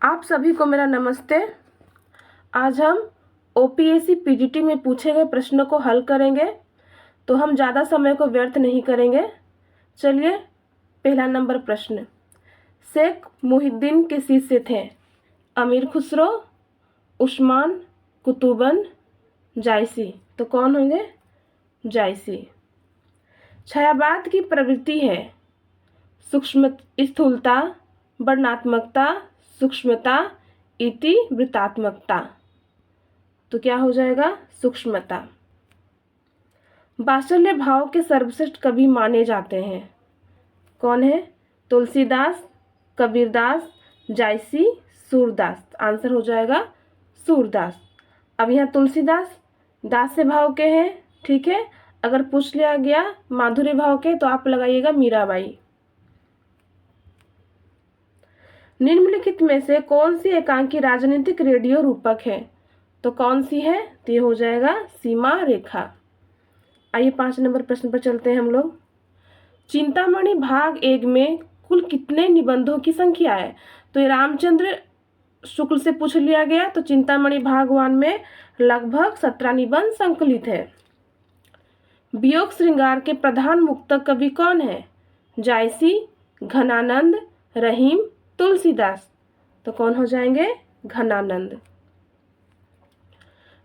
आप सभी को मेरा नमस्ते। आज हम ओपीएससी पीजीटी में पूछे गए प्रश्नों को हल करेंगे, तो हम ज़्यादा समय को व्यर्थ नहीं करेंगे। चलिए, पहला नंबर प्रश्न। शेख मुहिउद्दीन के शिष्य थे अमीर खुसरो, उस्मान, कुतुबन, जायसी। तो कौन होंगे? जायसी। छायावाद की प्रवृत्ति है सूक्ष्म स्थूलता, वर्णनात्मकता, सूक्ष्मता, इतिवृत्तात्मकता। तो क्या हो जाएगा? सूक्ष्मता। वात्सल्य भाव के सर्वश्रेष्ठ कवि माने जाते हैं। कौन है? तुलसीदास, कबीरदास, जायसी, सूरदास। आंसर हो जाएगा सूरदास। अब यहाँ तुलसीदास दास से भाव के हैं, ठीक है। अगर पूछ लिया गया माधुर्य भाव के तो आप लगाइएगा मीराबाई। निम्नलिखित में से कौन सी एकांकी राजनीतिक रेडियो रूपक है? तो कौन सी है? तो ये हो जाएगा सीमा रेखा। आइए 5 नंबर प्रश्न पर चलते हैं हम लोग। चिंतामणि भाग 1 में कुल कितने निबंधों की संख्या है? तो ये रामचंद्र शुक्ल से पूछ लिया गया, तो चिंतामणि भाग 1 में लगभग 17 निबंध संकलित है। वियोग श्रृंगार के प्रधान मुक्तक कवि कौन है? जायसी, घनानंद, रहीम, तुलसीदास। तो कौन हो जाएंगे? घनानंद।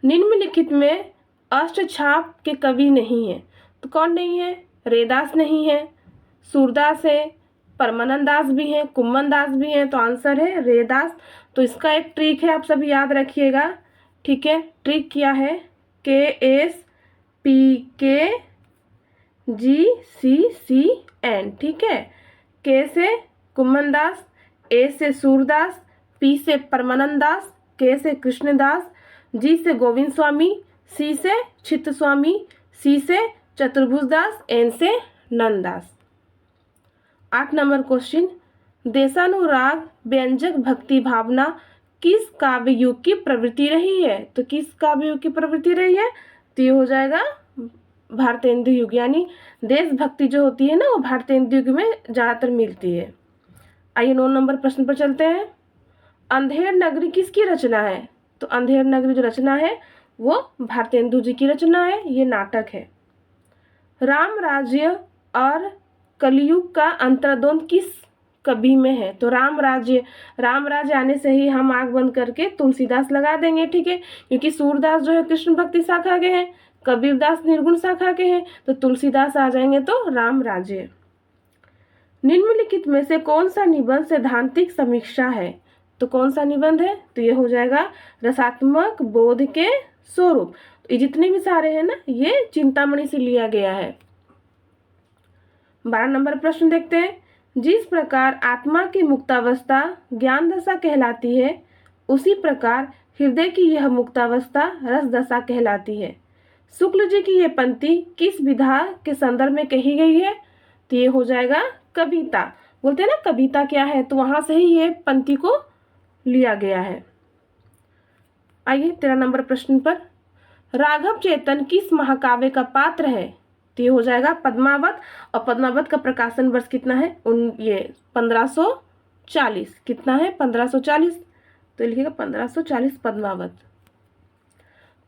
निम्नलिखित में अष्टछाप के कवि नहीं है। तो कौन नहीं है? रेदास नहीं है, सूरदास है, परमानंद दास भी हैं, कुम्मन दास भी हैं। तो आंसर है रेदास। तो इसका एक ट्रिक है, आप सभी याद रखिएगा, ठीक है। ट्रिक क्या है? KSPKGCCN, ठीक है। के से कुम्मन दास, ए से सूरदास, पी से परमानंद दास, के से कृष्णदास, जी से गोविंद स्वामी, सी से चित्त स्वामी, सी से चतुर्भुज दास, एन से नंददास। 8 number question. देशानुराग व्यंजक भक्ति भावना किस काव्य युग की प्रवृत्ति रही है? तो किस काव्य युग की प्रवृत्ति रही है? तो ये हो जाएगा भारतेंदु युग, यानी देशभक्ति जो होती है ना, वो भारतेंदु युग में ज़्यादातर मिलती है। आइए 9 नंबर प्रश्न पर चलते हैं। अंधेर नगरी किसकी रचना है? तो अंधेर नगरी जो रचना है वो भारतेंदु जी की रचना है, ये नाटक है। राम राज्य और कलयुग का अंतर्द्वंद किस कवि में है? तो राम राज्य आने से ही हम आंख बंद करके तुलसीदास लगा देंगे, ठीक है, क्योंकि सूरदास जो है कृष्ण भक्ति शाखा के हैं, कबीरदास निर्गुण शाखा के हैं, तो तुलसीदास आ जाएंगे तो राम राज्य। निम्नलिखित में से कौन सा निबंध सैद्धांतिक समीक्षा है? तो कौन सा निबंध है? तो ये हो जाएगा रसात्मक बोध के स्वरूप। तो ये जितने भी सारे हैं ना, ये चिंतामणि से लिया गया है। 12 नंबर प्रश्न देखते हैं। जिस प्रकार आत्मा की मुक्तावस्था ज्ञान दशा कहलाती है, उसी प्रकार हृदय की यह मुक्तावस्था रस दशा कहलाती है। शुक्ल जी की यह पंक्ति किस विधा के संदर्भ में कही गई है? तो ये हो जाएगा कविता। बोलते हैं ना कविता क्या है, तो वहां से ही ये पंक्ति को लिया गया है। आइए 13 नंबर प्रश्न पर। राघव चेतन किस महाकाव्य का पात्र है? तो ये हो जाएगा पद्मावत। और पद्मावत का प्रकाशन वर्ष कितना है? ये 1540। कितना है? 1540। तो लिखिएगा 1540 पद्मावत।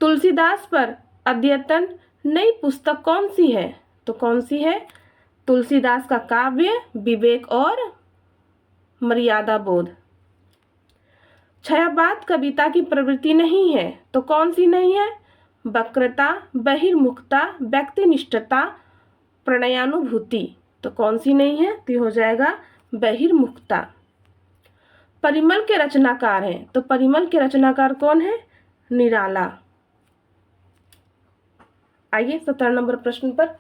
तुलसीदास पर अद्यतन नई पुस्तक कौन सी है? तो कौन सी है? तुलसीदास का काव्य विवेक और मर्यादा बोध। छायावाद कविता की प्रवृत्ति नहीं है, तो कौन सी नहीं है? वक्रता, बहिर्मुखता, व्यक्तिनिष्ठता, प्रणयानुभूति। तो कौन सी नहीं है? तो हो जाएगा बहिर्मुखता। परिमल के रचनाकार हैं, तो परिमल के रचनाकार कौन है? निराला। आइए 17 नंबर प्रश्न पर।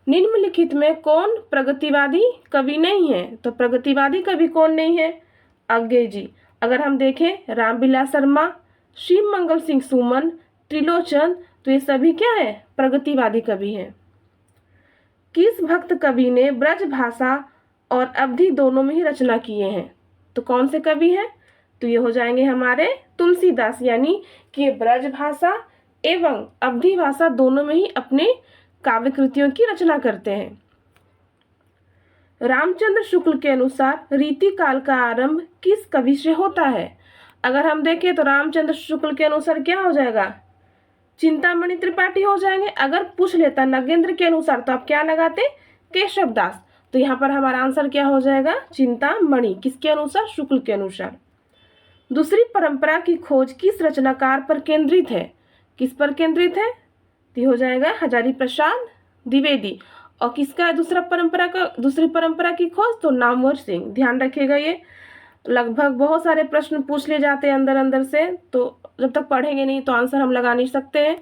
निम्नलिखित में कौन प्रगतिवादी कवि नहीं है? तो प्रगतिवादी कवि कौन नहीं है? अज्ञे जी। अगर हम देखें रामविलास शर्मा, शिव मंगल सिंह सुमन, त्रिलोचन, तो ये सभी क्या है? प्रगतिवादी कवि हैं। किस भक्त कवि ने ब्रज भाषा और अवधि दोनों में ही रचना किए हैं? तो कौन से कवि हैं? तो ये हो जाएंगे हमारे तुलसीदास, यानी कि ब्रज भाषा एवं अवधि भाषा दोनों में ही अपने काव्य कृतियों की रचना करते हैं। रामचंद्र शुक्ल के अनुसार रीति काल का आरंभ किस कवि से होता है? अगर हम देखें तो रामचंद्र शुक्ल के अनुसार क्या हो जाएगा, चिंतामणि त्रिपाठी हो जाएंगे। अगर पूछ लेता नगेंद्र के अनुसार तो आप क्या लगाते, केशव दास। तो यहाँ पर हमारा आंसर क्या हो जाएगा, चिंतामणि। किसके अनुसार, शुक्ल के अनुसार। दूसरी परंपरा की खोज किस रचनाकार पर केंद्रित है, किस पर केंद्रित है, तो हो जाएगा हजारी प्रसाद द्विवेदी। और किसका है दूसरी परंपरा की खोज, तो नामवर सिंह। ध्यान रखिएगा, ये लगभग बहुत सारे प्रश्न पूछ ले जाते हैं अंदर अंदर से, तो जब तक पढ़ेंगे नहीं तो आंसर हम लगा नहीं सकते हैं।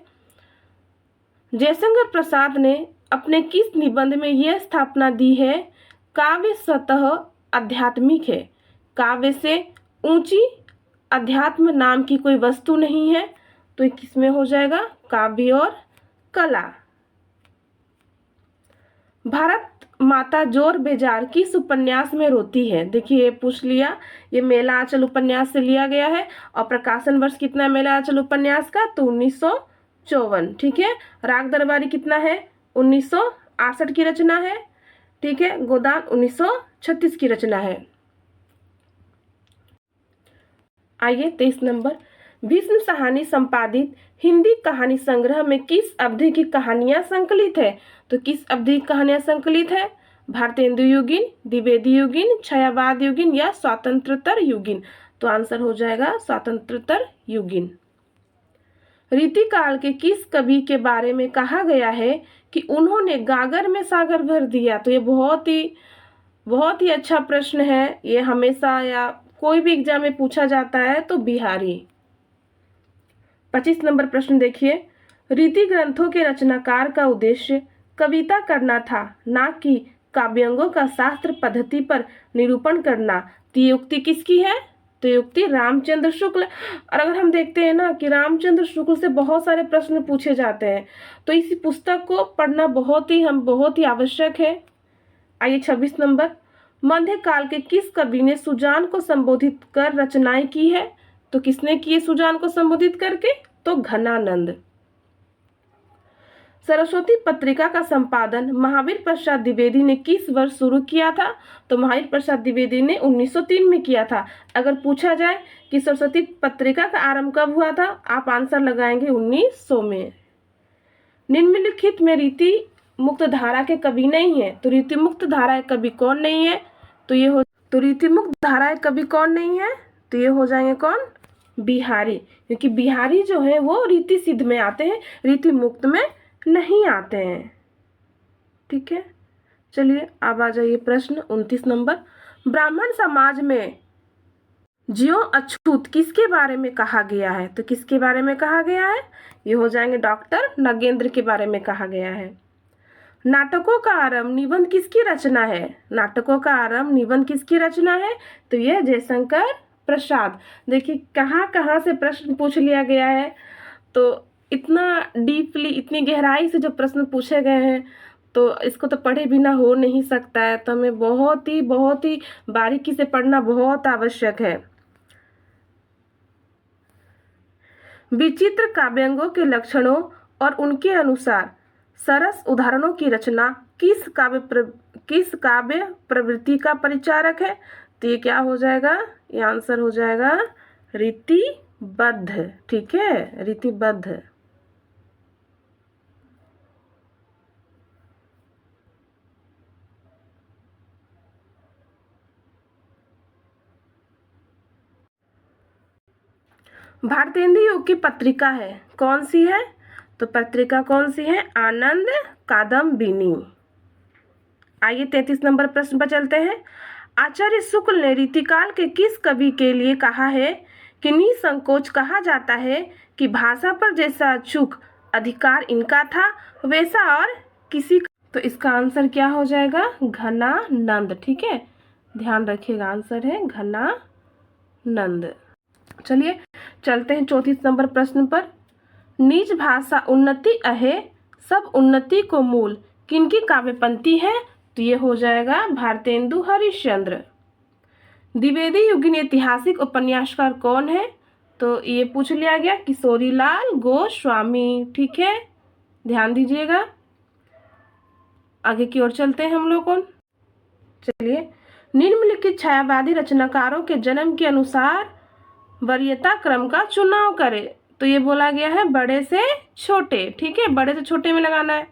जयशंकर प्रसाद ने अपने किस निबंध में यह स्थापना दी है, काव्य स्वतः आध्यात्मिक है, काव्य से ऊंची अध्यात्म नाम की कोई वस्तु नहीं है। तो ये किसमें हो जाएगा, काव्य और कला। भारत माता जोर बेजार किस उपन्यास में रोती है, देखिए ये पूछ लिया, ये मेला आंचल उपन्यास से लिया गया है। और प्रकाशन वर्ष कितना है मेला आंचल उपन्यास का, तो 1954। ठीक है। राग दरबारी कितना है, 1968 की रचना है। ठीक है। गोदान 1936 की रचना है। आइए 23 नंबर, भीष्म साहनी संपादित हिंदी कहानी संग्रह में किस अवधि की कहानियां संकलित है, तो किस अवधि की कहानियां संकलित है, भारतेंदु युगीन, द्विवेदी युगीन, छायावाद युगीन या स्वातंत्रोत्तर युगीन। तो आंसर हो जाएगा स्वातंत्रोत्तर युगीन। रीतिकाल के किस कवि के बारे में कहा गया है कि उन्होंने गागर में सागर भर दिया, तो ये बहुत ही अच्छा प्रश्न है। ये हमेशा या कोई भी एग्जाम में पूछा जाता है। तो बिहारी। 25 नंबर प्रश्न देखिए, रीति ग्रंथों के रचनाकार का उद्देश्य कविता करना था, ना कि काव्यांगों का शास्त्र पद्धति पर निरूपण करना। तो ये युक्ति किसकी है, तो युक्ति रामचंद्र शुक्ल। और अगर हम देखते हैं ना कि रामचंद्र शुक्ल से बहुत सारे प्रश्न पूछे जाते हैं, तो इसी पुस्तक को पढ़ना बहुत ही आवश्यक है। आइए 26 नंबर, मध्यकाल के किस कवि ने सुजान को संबोधित कर रचनाएं की है, तो किसने की सुजान को संबोधित करके, तो घनानंद। सरस्वती पत्रिका का संपादन महावीर प्रसाद द्विवेदी ने किस वर्ष शुरू किया था, तो महावीर प्रसाद द्विवेदी ने 1903 में किया था। अगर पूछा जाए कि सरस्वती पत्रिका का आरंभ कब हुआ था, आप आंसर लगाएंगे 1900 में। निम्नलिखित में रीति मुक्त धारा के कवि नहीं है, तो रीति मुक्त धारा के कवि कौन नहीं है, तो रीति मुक्त धारा के कवि कौन नहीं है, तो ये हो जाएंगे कौन, बिहारी। क्योंकि बिहारी जो है वो रीति सिद्ध में आते हैं, रीति मुक्त में नहीं आते हैं। ठीक है। चलिए अब आ जाइए प्रश्न 29 नंबर, ब्राह्मण समाज में ज्यों अछूत किसके बारे में कहा गया है, तो किसके बारे में कहा गया है, ये हो जाएंगे डॉक्टर नगेंद्र के बारे में कहा गया है। नाटकों का आरंभ निबंध किसकी रचना है, नाटकों का आरंभ निबंध किसकी रचना है, तो यह जयशंकर प्रसाद। देखिए कहाँ कहाँ से प्रश्न पूछ लिया गया है, तो इतना डीपली, इतनी गहराई से जो प्रश्न पूछे गए हैं, तो इसको तो पढ़े बिना हो नहीं सकता है। तो हमें बहुत ही बारीकी से पढ़ना बहुत आवश्यक है। विचित्र काव्यांगों के लक्षणों और उनके अनुसार सरस उदाहरणों की रचना किस काव्य प्रवृत्ति का परिचारक है, तो ये क्या हो जाएगा, ये आंसर हो जाएगा रीतिबद्ध। ठीक है, रीतिबद्ध। भारतेंदु युग की पत्रिका है, कौन सी है, तो पत्रिका कौन सी है, आनंद कादम्बिनी। आइए 33 नंबर प्रश्न पर चलते हैं। आचार्य शुक्ल ने रीतिकाल के किस कवि के लिए कहा है कि निसंकोच कहा जाता है कि भाषा पर जैसा अचूक अधिकार इनका था वैसा और किसी, तो इसका आंसर क्या हो जाएगा, घनानंद। ठीक है, ध्यान रखिएगा, आंसर है घनानंद। चलिए चलते हैं 34 नंबर प्रश्न पर। निज भाषा उन्नति अहे सब उन्नति को मूल किनकी काव्य पंक्ति है, तो ये हो जाएगा भारतेंदु हरिश्चंद्र। द्विवेदी युगीन ऐतिहासिक उपन्यासकार कौन है, तो ये पूछ लिया गया, किशोरीलाल गोस्वामी। ठीक है, ध्यान दीजिएगा। आगे की ओर चलते हैं हम लोग। चलिए, निम्नलिखित छायावादी रचनाकारों के जन्म के अनुसार वरीयता क्रम का चुनाव करे। तो ये बोला गया है बड़े से छोटे, ठीक है, बड़े से छोटे में लगाना है।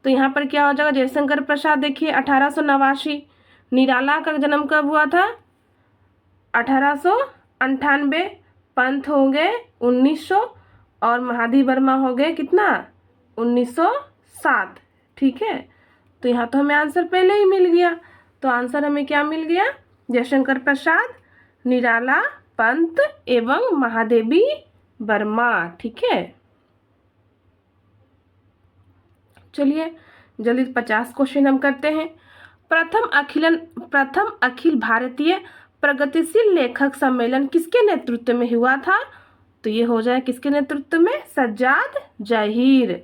तो यहाँ पर क्या हो जाएगा, जयशंकर प्रसाद देखिए 1889। निराला का जन्म कब हुआ था, 1898। पंत हो गए 1900 और महादेव वर्मा हो गए कितना, 1907, ठीक है। तो यहाँ तो हमें आंसर पहले ही मिल गया। तो आंसर हमें क्या मिल गया, जयशंकर प्रसाद, निराला, पंत एवं महादेवी वर्मा, ठीक है। चलिए जल्दी 50 क्वेश्चन हम करते हैं। प्रथम अखिल भारतीय प्रगतिशील लेखक सम्मेलन किसके नेतृत्व में हुआ था। तो ये हो जाए किसके नेतृत्व में, सज्जाद जहीर।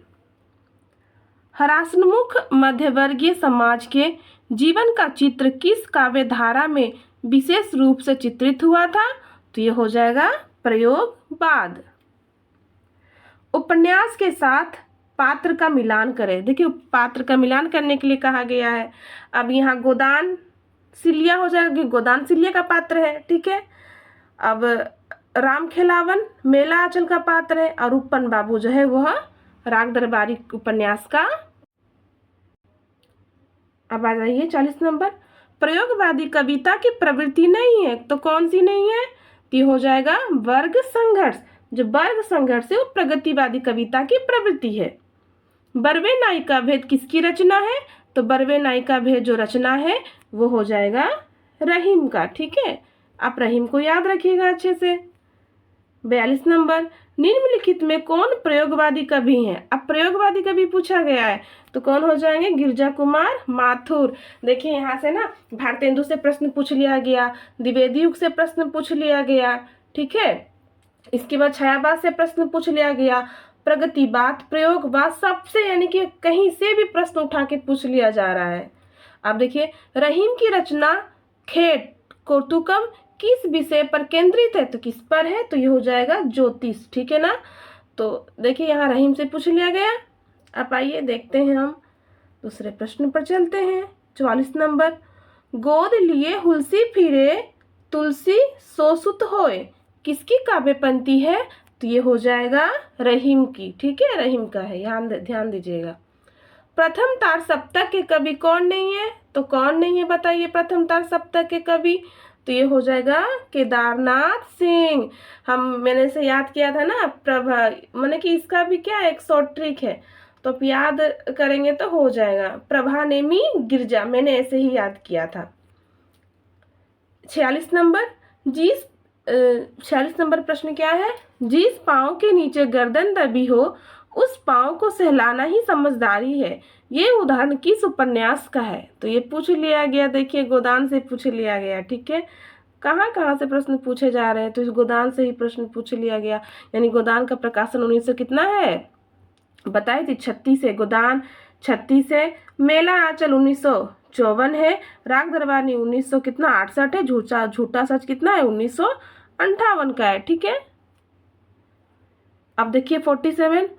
हरासनमुख मध्यवर्गीय समाज के जीवन का चित्र किस काव्य धारा में विशेष रूप से चित्रित हुआ था। तो ये हो जाएगा प्रयोगवाद। उपन्यास के साथ पात्र का मिलान करें। देखिए पात्र का मिलान करने के लिए कहा गया है। अब यहाँ गोदान सिलिया हो जाएगा कि गोदान सिलिया का पात्र है, ठीक है। अब राम खेलावन मेला आंचल का पात्र है और उपन बाबू जो है वह राग दरबारी उपन्यास का। अब आ जाइए 40 नंबर। प्रयोगवादी कविता की प्रवृत्ति नहीं है, तो कौन सी नहीं है, तो हो जाएगा वर्ग संघर्ष। जो वर्ग संघर्ष है वो प्रगतिवादी कविता की प्रवृत्ति है। बरवे नायिका भेद किसकी रचना है, तो बरवे नायिका भेद जो रचना है वो हो जाएगा रहीम का, ठीक है। आप रहीम को याद रखिएगा अच्छे से। 42 नंबर। निम्नलिखित में कौन प्रयोगवादी कवि हैं। अब प्रयोगवादी कवि पूछा गया है तो कौन हो जाएंगे, गिरजा कुमार माथुर। देखिए यहाँ से ना भारतेंदु से प्रश्न पूछ लिया गया, द्विवेदी युग से प्रश्न पूछ लिया गया, ठीक है। इसके बाद छायावाद से प्रश्न पूछ लिया गया, प्रगतिवाद, प्रयोगवाद, सबसे यानी कि कहीं से भी प्रश्न उठा के पूछ लिया जा रहा है। अब देखिए रहीम की रचना खेट कौतुकम किस विषय पर केंद्रित है, तो किस पर है, तो ये हो जाएगा ज्योतिष, ठीक है ना। तो देखिए यहाँ रहीम से पूछ लिया गया। अब आइए देखते हैं हम दूसरे प्रश्न पर चलते हैं। 44 नंबर। गोद लिए हुलसी फिरे तुलसी सोसुत होए किसकी काव्य पंक्ति है, तो ये हो जाएगा रहीम की, ठीक है, रहीम का है, ध्यान दीजिएगा। प्रथम तार सप्तक के कवि कौन नहीं है, तो कौन नहीं है बताइए प्रथम तार सप्तक के कवि, तो ये हो जाएगा केदारनाथ सिंह। मैंने इसे याद किया था ना, प्रभा मैंने कि इसका भी क्या एक शॉर्ट ट्रिक है, तो आप याद करेंगे तो हो जाएगा प्रभा नेमी गिरजा, मैंने ऐसे ही याद किया था। 46 नंबर। 46 नंबर प्रश्न क्या है, जिस पाँव के नीचे गर्दन दबी हो उस पाँव को सहलाना ही समझदारी है, ये उदाहरण किस उपन्यास का है, तो ये पूछ लिया गया। देखिए गोदान से पूछ लिया गया, ठीक है। कहाँ कहाँ से प्रश्न पूछे जा रहे हैं, तो इस गोदान से ही प्रश्न पूछ लिया गया। यानी गोदान का प्रकाशन 1900 कितना है बताई थी, 36 है। गोदान 36 है। मेला आंचल 1954 है। राग दरबारी 1900 कितना 68 है। झूठा सच कितना है 1958 का है, ठीक है। अब देखिए 47।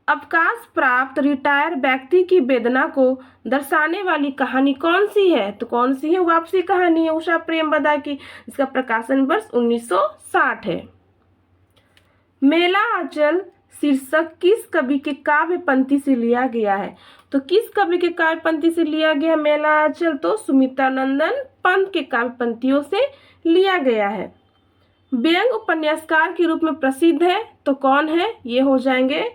अवकाश प्राप्त रिटायर व्यक्ति की वेदना को दर्शाने वाली कहानी कौन सी है, तो कौन सी है, वापसी कहानी है उषा प्रेमवदा की। इसका प्रकाशन वर्ष 1960 है। मेला आंचल शीर्षक किस कवि के काव्य पंक्ति से लिया गया है, तो किस कवि के काव्य पंक्ति से लिया गया मेला आंचल, तो सुमित्रानंदन पंत के काव्य पंक्तियों से लिया गया है। व्यंग उपन्यासकार के रूप में प्रसिद्ध है, तो कौन है, ये हो जाएंगे,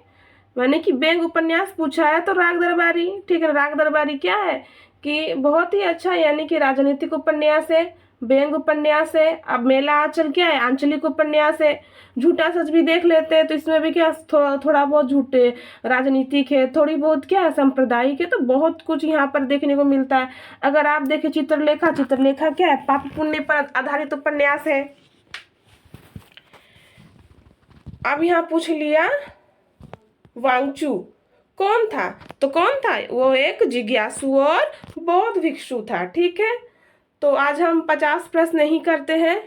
मैंने कि व्यंग उपन्यास पूछा है तो राग दरबारी, ठीक है। राग दरबारी क्या है कि बहुत ही अच्छा यानी कि राजनीतिक उपन्यास है, व्यंग उपन्यास है। अब मेला आंचल क्या है, आंचलिक उपन्यास है। झूठा सच भी देख लेते हैं तो इसमें भी क्या थोड़ा बहुत झूठे राजनीतिक है, थोड़ी बहुत क्या है सांप्रदायिक है, तो बहुत कुछ यहाँ पर देखने को मिलता है। अगर आप देखें चित्रलेखा क्या है, पाप पुण्य पर आधारित उपन्यास है। अब यहाँ पूछ लिया वांगचू कौन था, तो कौन था, वो एक जिज्ञासु और बौद्ध भिक्षु था, ठीक है। तो आज हम 50 प्रश्न नहीं करते हैं।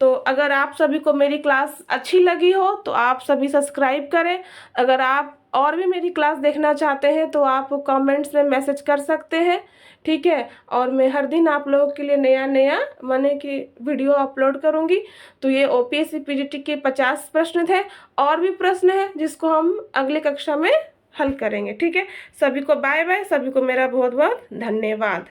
तो अगर आप सभी को मेरी क्लास अच्छी लगी हो तो आप सभी सब्सक्राइब करें। अगर आप और भी मेरी क्लास देखना चाहते हैं तो आप कमेंट्स में मैसेज कर सकते हैं, ठीक है। और मैं हर दिन आप लोगों के लिए नया नया माने कि वीडियो अपलोड करूँगी। तो ये OPSC PGT के 50 प्रश्न थे, और भी प्रश्न है जिसको हम अगले कक्षा में हल करेंगे, ठीक है। सभी को बाय बाय, सभी को मेरा बहुत बहुत धन्यवाद।